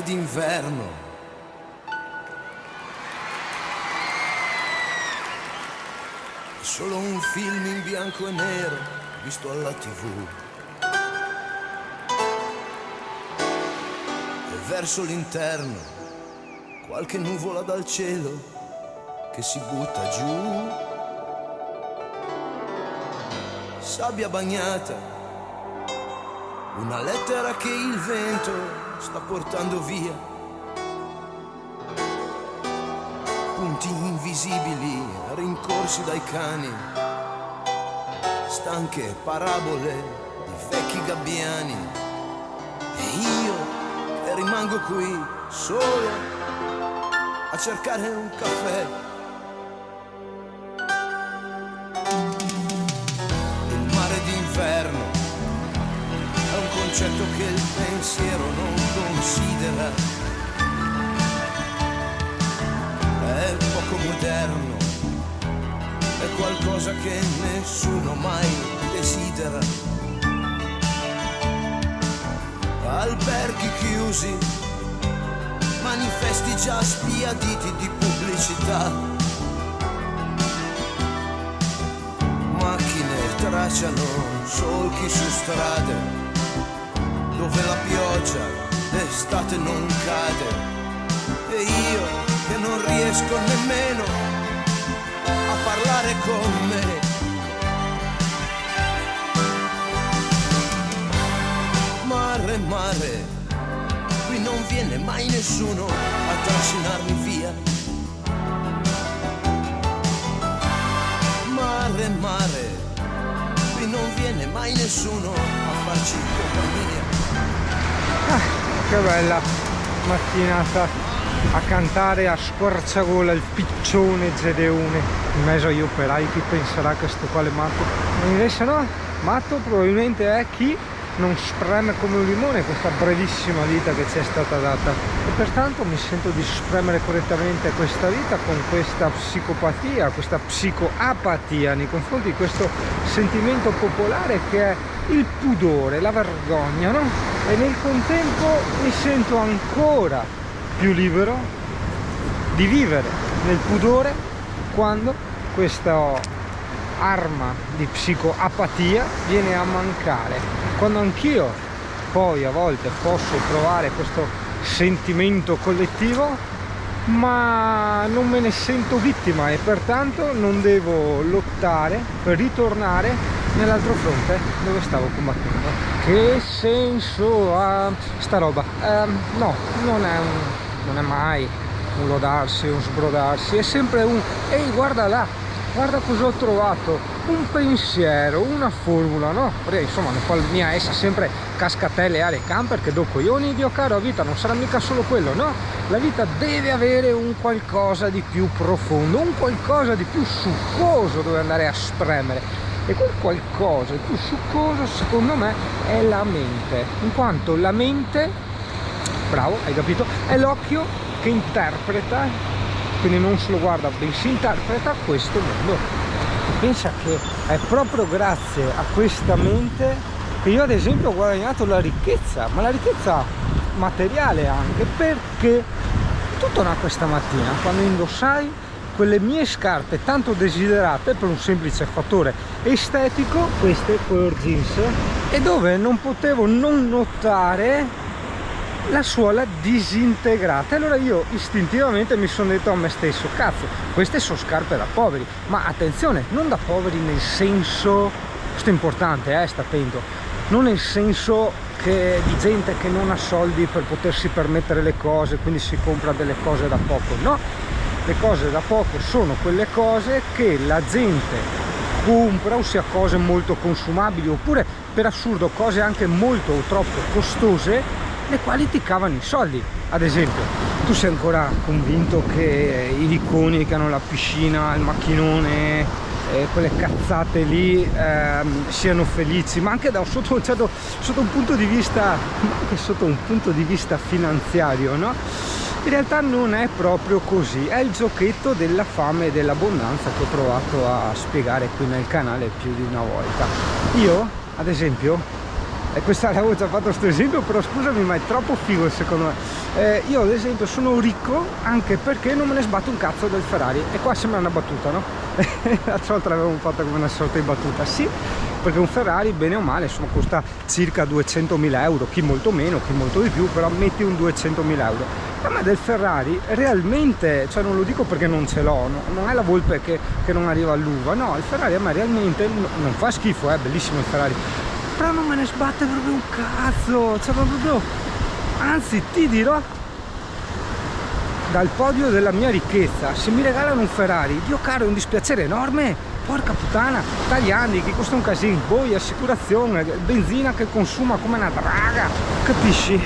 d'inverno. È solo un film in bianco e nero visto alla TV. E verso l'interno qualche nuvola dal cielo che si butta giù. Sabbia bagnata, una lettera che il vento sta portando via. Punti invisibili rincorsi dai cani, stanche parabole di vecchi gabbiani. E io che rimango qui solo a cercare un caffè. Il mare d'inverno è un concetto che il pensiero non considera. È poco moderno, è qualcosa che nessuno mai desidera. Alberghi chiusi, manifesti già spiaditi di pubblicità. Macchine tracciano solchi su strade dove la pioggia d'estate non cade. E io che non riesco nemmeno a parlare con me. Mare, mare, qui non viene mai nessuno a trascinarmi via. Mare, mare, qui non viene mai nessuno a farci compagnia. Che bella mattinata a cantare a squarciagola il piccione Gedeone in mezzo agli operai. Chi penserà che sto quale matto? Invece no, matto probabilmente è chi non spreme come un limone questa brevissima vita che ci è stata data, e pertanto mi sento di spremere correttamente questa vita con questa psicopatia, questa psicoapatia nei confronti di questo sentimento popolare che è il pudore, la vergogna, no? E nel contempo mi sento ancora più libero di vivere nel pudore quando questa arma di psicoapatia viene a mancare, quando anch'io poi a volte posso provare questo sentimento collettivo, ma non me ne sento vittima e pertanto non devo lottare per ritornare nell'altro fronte dove stavo combattendo. Che senso ha sta roba? No, non è mai un lodarsi, un sbrodarsi, è sempre un ehi, guarda là, guarda cosa ho trovato, un pensiero, una formula, no? Perché insomma non mia essa sempre cascatelle alle camper che do coglioni, Dio caro, la vita non sarà mica solo quello, no? La vita deve avere un qualcosa di più profondo, un qualcosa di più succoso dove andare a spremere, e quel qualcosa di più succoso secondo me è la mente, in quanto la mente, bravo, hai capito, è l'occhio che interpreta, quindi non se lo guarda, bensì interpreta questo mondo. Pensa che è proprio grazie a questa mente che io ad esempio ho guadagnato la ricchezza, ma la ricchezza materiale anche, perché tutto nacque stamattina quando indossai quelle mie scarpe tanto desiderate per un semplice fattore estetico, queste Core Jeans, e dove non potevo non notare la suola disintegrata. Allora io istintivamente mi sono detto a me stesso, cazzo, queste sono scarpe da poveri, ma attenzione, non da poveri nel senso, questo è importante, sta attento, non nel senso che di gente che non ha soldi per potersi permettere le cose, quindi si compra delle cose da poco, no, le cose da poco sono quelle cose che la gente compra, ossia cose molto consumabili, oppure per assurdo cose anche molto o troppo costose, le quali ti cavano i soldi. Ad esempio, tu sei ancora convinto che i ricconi che hanno la piscina, il macchinone, quelle cazzate lì siano felici, ma anche sotto un punto di vista, anche sotto un punto di vista finanziario, no? In realtà non è proprio così, è il giochetto della fame e dell'abbondanza che ho provato a spiegare qui nel canale più di una volta. Io, ad esempio, e questa l'avevo già fatto questo esempio, però scusami, ma è troppo figo secondo me. Io ad esempio sono ricco anche perché non me ne sbatto un cazzo del Ferrari, e qua sembra una battuta, no? L'altra volta l'avevamo fatta come una sorta di battuta, sì, perché un Ferrari bene o male insomma costa circa 200.000 euro, chi molto meno, chi molto di più, però metti un 200.000 euro. A me del Ferrari realmente, cioè non lo dico perché non ce l'ho, no? Non è la volpe che non arriva all'uva, no, il Ferrari a me realmente non fa schifo, è bellissimo il Ferrari, però non me ne sbatte proprio un cazzo, cioè proprio, anzi ti dirò, dal podio della mia ricchezza, se mi regalano un Ferrari, Dio caro, è un dispiacere enorme, porca puttana, tagliandi che costa un casino, boia, assicurazione, benzina che consuma come una draga, capisci?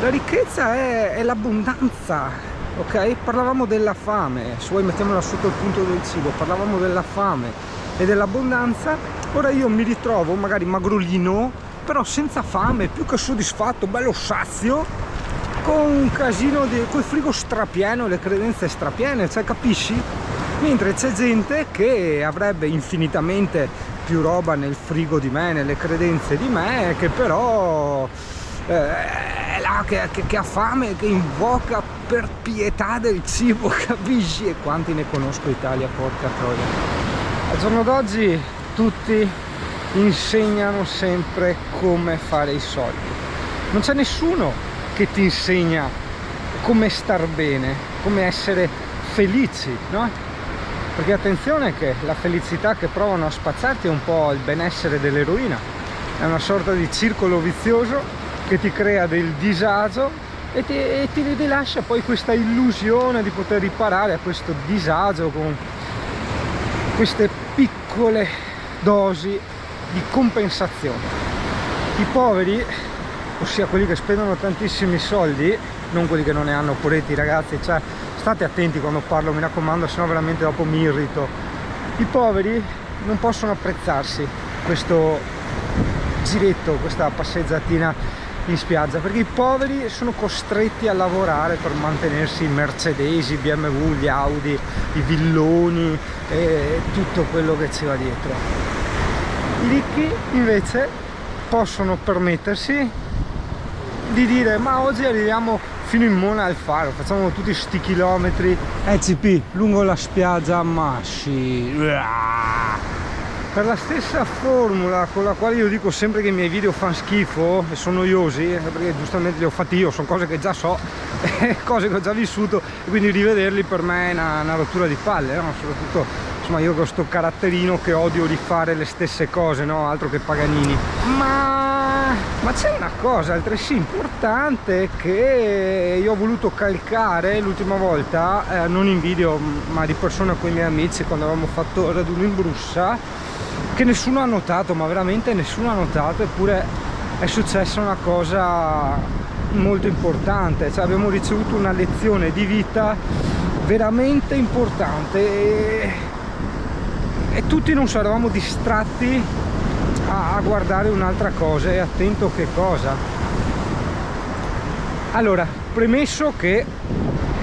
La ricchezza è l'abbondanza, ok? Parlavamo della fame, se vuoi mettiamola sotto il punto del cibo, parlavamo della fame e dell'abbondanza. Ora io mi ritrovo magari magrolino, però senza fame, più che soddisfatto, bello sazio, con un casino col frigo strapieno, le credenze strapiene, cioè capisci? Mentre c'è gente che avrebbe infinitamente più roba nel frigo di me, nelle credenze di me, che però è là che ha fame, che invoca per pietà del cibo, capisci? E quanti ne conosco Italia, porca troia. Al giorno d'oggi tutti insegnano sempre come fare i soldi, non c'è nessuno che ti insegna come star bene, come essere felici, no? Perché attenzione che la felicità che provano a spazzarti è un po' il benessere dell'eroina, è una sorta di circolo vizioso che ti crea del disagio e ti rilascia poi questa illusione di poter riparare a questo disagio con queste piccole dosi di compensazione. I poveri, ossia quelli che spendono tantissimi soldi, non quelli che non ne hanno, poretti ragazzi, cioè state attenti quando parlo, mi raccomando, sennò veramente dopo mi irrito. I poveri non possono apprezzarsi questo giretto, questa passeggiatina in spiaggia, perché i poveri sono costretti a lavorare per mantenersi i Mercedes, i BMW, gli Audi, i villoni e tutto quello che ci va dietro. I ricchi invece possono permettersi di dire: ma oggi arriviamo fino in Mona al Faro, facciamo tutti sti chilometri ECP lungo la spiaggia, ma sì, per la stessa formula con la quale io dico sempre che i miei video fanno schifo e sono noiosi, perché giustamente li ho fatti io, sono cose che già so, cose che ho già vissuto, e quindi rivederli per me è una rottura di palle, no? Soprattutto insomma io con sto caratterino che odio rifare le stesse cose, no? Altro che Paganini. Ma c'è una cosa altresì importante che io ho voluto calcare l'ultima volta, non in video ma di persona con i miei amici quando avevamo fatto il raduno in Brussa, che nessuno ha notato, ma veramente nessuno ha notato, eppure è successa una cosa molto importante, cioè abbiamo ricevuto una lezione di vita veramente importante e tutti non ci eravamo distratti a guardare un'altra cosa, e attento che cosa. Allora, premesso che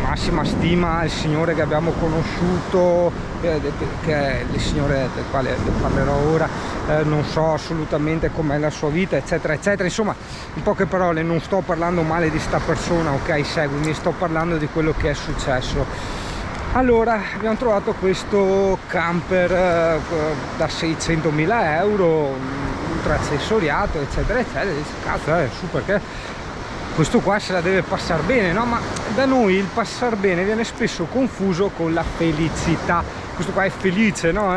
massima stima al signore che abbiamo conosciuto, che è il signore del quale parlerò ora, non so assolutamente com'è la sua vita, eccetera eccetera, insomma in poche parole non sto parlando male di sta persona, ok, seguimi, sto parlando di quello che è successo. Allora abbiamo trovato questo camper da 600.000 euro, ultra accessoriato, eccetera eccetera, dice cazzo super, che questo qua se la deve passare bene, no? Ma da noi il passar bene viene spesso confuso con la felicità. Questo qua è felice, no?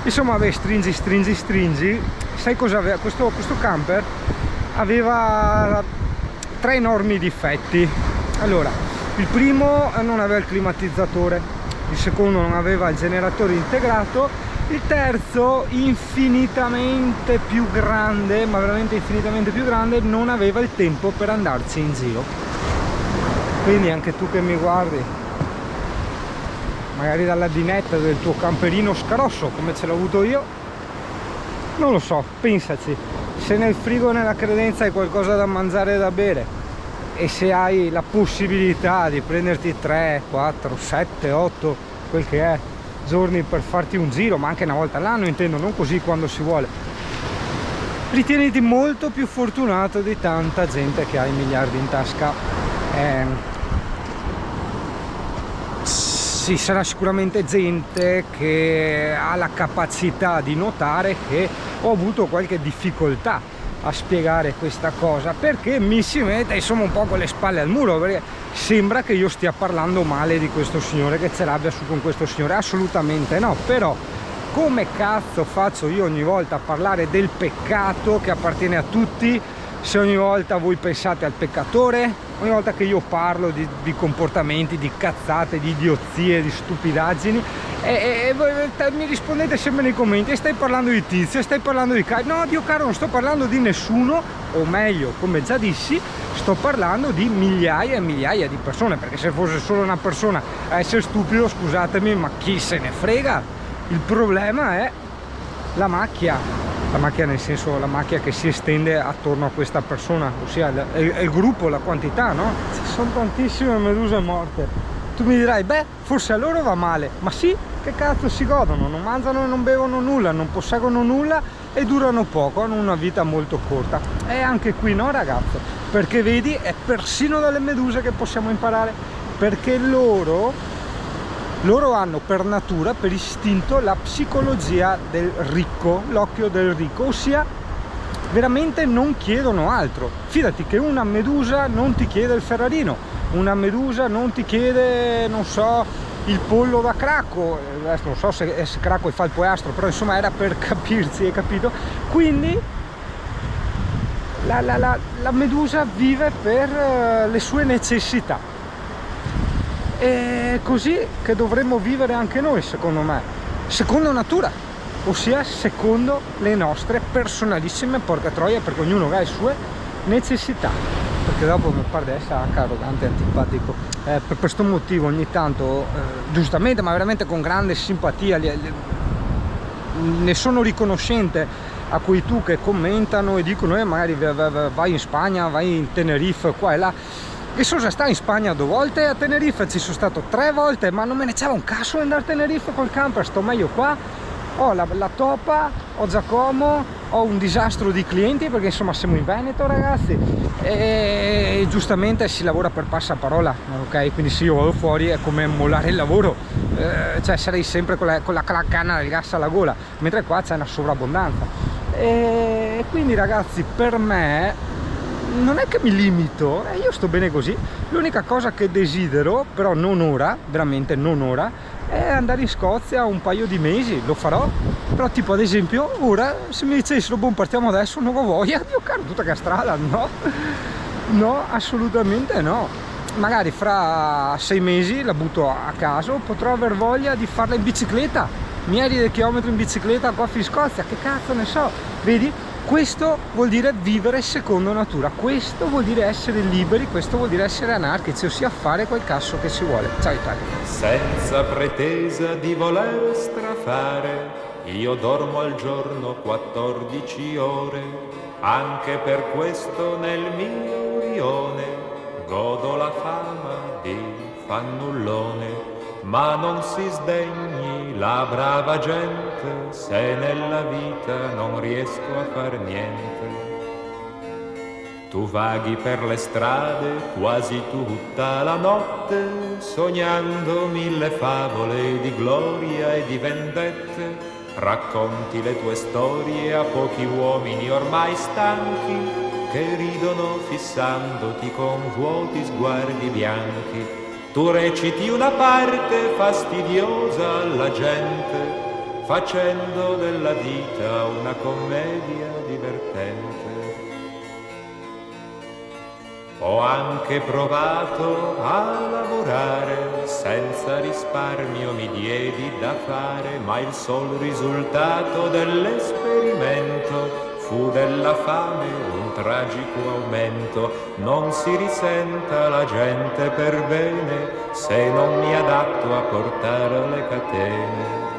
Insomma, vabbè, stringi. Sai cosa aveva? Questo camper aveva 3 enormi difetti. Allora, il primo non aveva il climatizzatore, il secondo non aveva il generatore integrato, il terzo, infinitamente più grande, ma veramente infinitamente più grande, non aveva il tempo per andarci in giro. Quindi anche tu che mi guardi, magari dalla dinetta del tuo camperino scarosso come ce l'ho avuto io, non lo so, pensaci, se nel frigo e nella credenza hai qualcosa da mangiare e da bere, e se hai la possibilità di prenderti 3, 4, 7, 8, quel che è, giorni per farti un giro, ma anche una volta all'anno intendo, non così quando si vuole, ritieniti molto più fortunato di tanta gente che ha i miliardi in tasca. Ci sarà sicuramente gente che ha la capacità di notare che ho avuto qualche difficoltà a spiegare questa cosa, perché mi si mette insomma un po' con le spalle al muro, perché sembra che io stia parlando male di questo signore, che ce l'abbia su con questo signore. Assolutamente no. Però come cazzo faccio io ogni volta a parlare del peccato che appartiene a tutti, se ogni volta voi pensate al peccatore? Ogni volta che io parlo di comportamenti, di cazzate, di idiozie, di stupidaggini, e voi mi rispondete sempre nei commenti: stai parlando di Tizio, stai parlando di Caio. No, Dio caro, non sto parlando di nessuno, o meglio, come già dissi, sto parlando di migliaia e migliaia di persone, perché se fosse solo una persona a essere stupido, scusatemi, ma chi se ne frega? Il problema è la macchia nel senso la macchia che si estende attorno a questa persona, ossia il gruppo, la quantità, no? Ci sono tantissime meduse morte. Tu mi dirai, beh, forse a loro va male, ma sì, che cazzo si godono, non mangiano e non bevono nulla, non posseggono nulla e durano poco, hanno una vita molto corta. E anche qui no, ragazzo, perché vedi, è persino dalle meduse che possiamo imparare, perché loro hanno per natura, per istinto, la psicologia del ricco, l'occhio del ricco, ossia veramente non chiedono altro. Fidati che una medusa non ti chiede il Ferrarino, una medusa non ti chiede, non so, il pollo da Cracco, adesso non so se Cracco fa il pollastro, però insomma era per capirsi, hai capito? Quindi la medusa vive per le sue necessità. È così che dovremmo vivere anche noi, secondo me, secondo natura, ossia secondo le nostre personalissime, porca troia, perché ognuno ha le sue necessità. Perché dopo mi pare di essere anche arrogante e antipatico. Per questo motivo ogni tanto, giustamente, ma veramente con grande simpatia, ne sono riconoscente a quei tu che commentano e dicono magari vai in Spagna, vai in Tenerife, qua e là. E sono già stato in Spagna 2 volte, a Tenerife ci sono stato 3 volte, ma non me ne c'era un cazzo di andare a Tenerife col camper, sto meglio qua. Ho la topa, ho Giacomo, ho un disastro di clienti, perché insomma siamo in Veneto, ragazzi, e giustamente si lavora per passaparola, ok? Quindi se io vado fuori è come mollare il lavoro, cioè sarei sempre con la canna del gas alla gola, mentre qua c'è una sovrabbondanza. E quindi, ragazzi, per me non è che mi limito, io sto bene così. L'unica cosa che desidero, però non ora, veramente non ora, è andare in Scozia un paio di mesi. Lo farò, però tipo ad esempio ora se mi dicessero boh, partiamo adesso, non ho voglia, Dio caro, tutta castrata, no, assolutamente no. Magari fra 6 mesi la butto a caso, potrò aver voglia di farla in bicicletta, migliaia di chilometri in bicicletta qua in Scozia, che cazzo ne so, vedi? Questo vuol dire vivere secondo natura, questo vuol dire essere liberi, questo vuol dire essere anarchici, ossia fare quel cazzo che si vuole. Ciao Italia. Senza pretesa di voler strafare, io dormo al giorno 14 ore, anche per questo nel mio rione godo la fama di fannullone. Ma non si sdegni la brava gente se nella vita non riesco a far niente. Tu vaghi per le strade quasi tutta la notte, sognando 1000 favole di gloria e di vendette. Racconti le tue storie a pochi uomini ormai stanchi, che ridono fissandoti con vuoti sguardi bianchi. Tu reciti una parte fastidiosa alla gente, facendo della vita una commedia divertente. Ho anche provato a lavorare, senza risparmio mi diedi da fare, ma il sol risultato dell'esperimento fu della fame un tragico aumento. Non si risenta la gente per bene se non mi adatto a portare le catene.